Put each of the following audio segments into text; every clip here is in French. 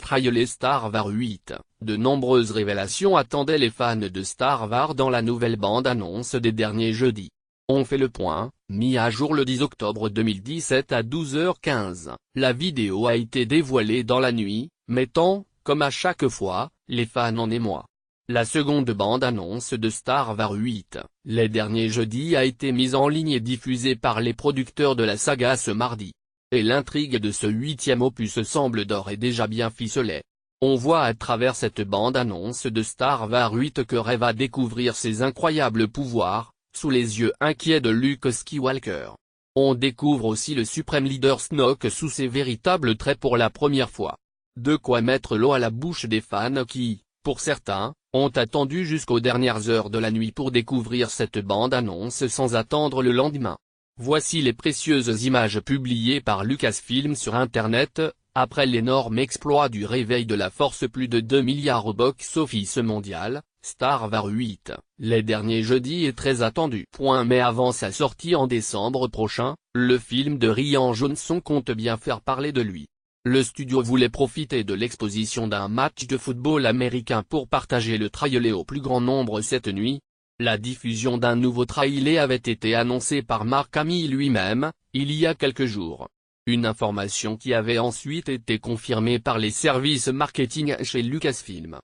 Trailer Star Wars 8, de nombreuses révélations attendaient les fans de Star Wars dans la nouvelle bande-annonce des derniers jeudis. On fait le point, mis à jour le 10 octobre 2017 à 12h15, la vidéo a été dévoilée dans la nuit, mettant, comme à chaque fois, les fans en émoi. La seconde bande-annonce de Star Wars 8, les derniers jeudis a été mise en ligne et diffusée par les producteurs de la saga ce mardi. Et l'intrigue de ce 8e opus semble d'ores et déjà bien ficelée. On voit à travers cette bande-annonce de Star Wars 8 que Rey va découvrir ses incroyables pouvoirs, sous les yeux inquiets de Luke Skywalker. On découvre aussi le suprême leader Snoke sous ses véritables traits pour la première fois. De quoi mettre l'eau à la bouche des fans qui, pour certains, ont attendu jusqu'aux dernières heures de la nuit pour découvrir cette bande-annonce sans attendre le lendemain. Voici les précieuses images publiées par Lucasfilm sur Internet, après l'énorme exploit du réveil de la Force plus de 2 milliards au box-office mondial, Star Wars 8, les derniers jeudis est très attendu. Mais avant sa sortie en décembre prochain, le film de Rian Johnson compte bien faire parler de lui. Le studio voulait profiter de l'exposition d'un match de football américain pour partager le trailer au plus grand nombre cette nuit. La diffusion d'un nouveau trailer avait été annoncée par Mark Hamill lui-même, il y a quelques jours. Une information qui avait ensuite été confirmée par les services marketing chez Lucasfilm.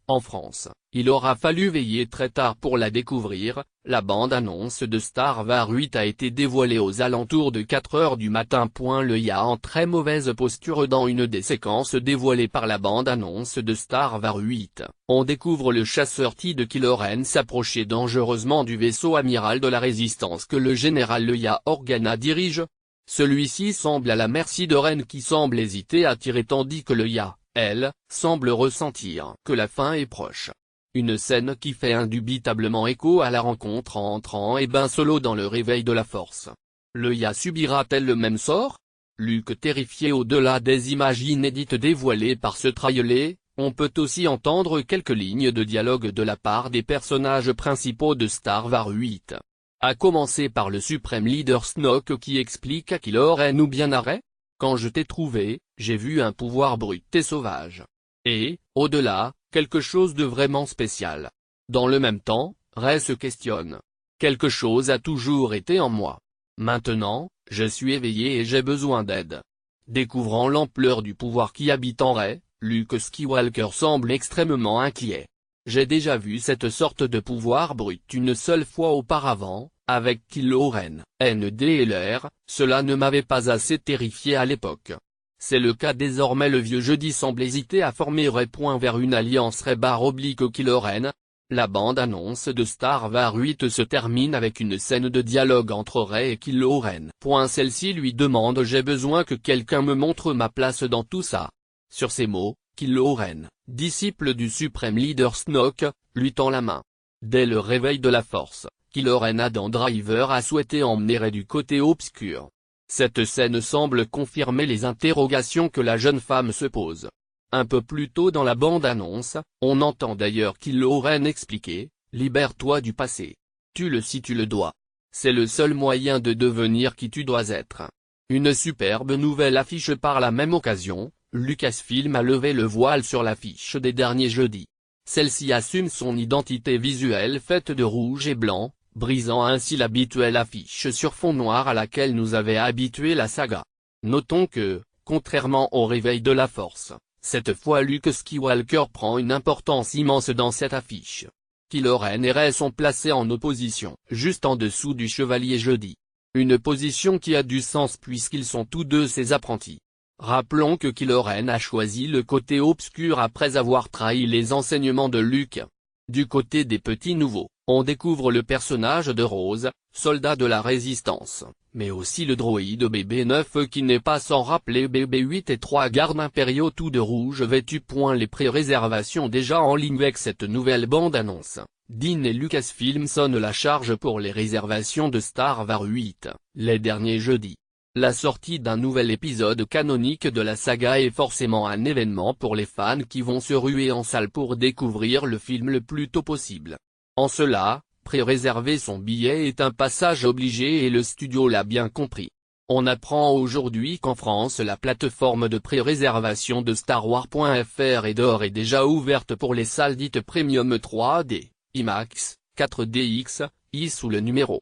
En France, il aura fallu veiller très tard pour la découvrir, la bande-annonce de Star Wars 8 a été dévoilée aux alentours de 4 heures du matin. Le Ya en très mauvaise posture dans une des séquences dévoilées par la bande-annonce de Star Wars 8, on découvre le chasseur de Kylo Ren s'approcher dangereusement du vaisseau amiral de la Résistance que le général Leia Organa dirige. Celui-ci semble à la merci de Ren qui semble hésiter à tirer tandis que Leia, elle, semble ressentir que la fin est proche. Une scène qui fait indubitablement écho à la rencontre entre Han et Ben Solo dans le réveil de la Force. Leia subira-t-elle le même sort? Luke terrifié. Au-delà des images inédites dévoilées par ce trailer, on peut aussi entendre quelques lignes de dialogue de la part des personnages principaux de Star Wars 8. À commencer par le suprême leader Snoke qui explique à Kylo Ren ou bien à Rey: quand je t'ai trouvé, j'ai vu un pouvoir brut et sauvage. Et, au-delà, quelque chose de vraiment spécial. Dans le même temps, Rey se questionne. Quelque chose a toujours été en moi. Maintenant, je suis éveillé et j'ai besoin d'aide. Découvrant l'ampleur du pouvoir qui habite en Rey, Luke Skywalker semble extrêmement inquiet. J'ai déjà vu cette sorte de pouvoir brut une seule fois auparavant, avec Kylo Ren, NDLR, cela ne m'avait pas assez terrifié à l'époque. C'est le cas désormais. Le vieux jeudi semble hésiter à former Rey. Vers une alliance Rey/Kylo Ren. La bande-annonce de Star Wars 8 se termine avec une scène de dialogue entre Rey et Kylo Ren. Celle-ci lui demande: j'ai besoin que quelqu'un me montre ma place dans tout ça. Sur ces mots, Kylo Ren, disciple du suprême leader Snoke, lui tend la main. Dès le réveil de la Force, Kylo Ren Adam Driver a souhaité emmener Rey du côté obscur. Cette scène semble confirmer les interrogations que la jeune femme se pose. Un peu plus tôt dans la bande-annonce, on entend d'ailleurs Kylo Ren expliquer: libère-toi du passé. Tue-le si tu le dois. C'est le seul moyen de devenir qui tu dois être. Une superbe nouvelle affiche. Par la même occasion, Lucasfilm a levé le voile sur l'affiche des derniers jeudis. Celle-ci assume son identité visuelle faite de rouge et blanc, brisant ainsi l'habituelle affiche sur fond noir à laquelle nous avait habitué la saga. Notons que, contrairement au réveil de la Force, cette fois Luke Skywalker prend une importance immense dans cette affiche. Kylo Ren et Rey sont placés en opposition, juste en dessous du chevalier jeudi. Une position qui a du sens puisqu'ils sont tous deux ses apprentis. Rappelons que Kylo Ren a choisi le côté obscur après avoir trahi les enseignements de Luke. Du côté des petits nouveaux, on découvre le personnage de Rose, soldat de la Résistance, mais aussi le droïde BB9 qui n'est pas sans rappeler BB8 et 3 gardes impériaux tout de rouge vêtus. Les pré-réservations déjà en ligne avec cette nouvelle bande-annonce. Dean et Lucasfilm sonnent la charge pour les réservations de Star Wars 8, les derniers jeudis. La sortie d'un nouvel épisode canonique de la saga est forcément un événement pour les fans qui vont se ruer en salle pour découvrir le film le plus tôt possible. En cela, pré-réserver son billet est un passage obligé et le studio l'a bien compris. On apprend aujourd'hui qu'en France la plateforme de pré-réservation de StarWars.fr est d'ores et déjà ouverte pour les salles dites Premium 3D, IMAX, 4DX, I sous le numéro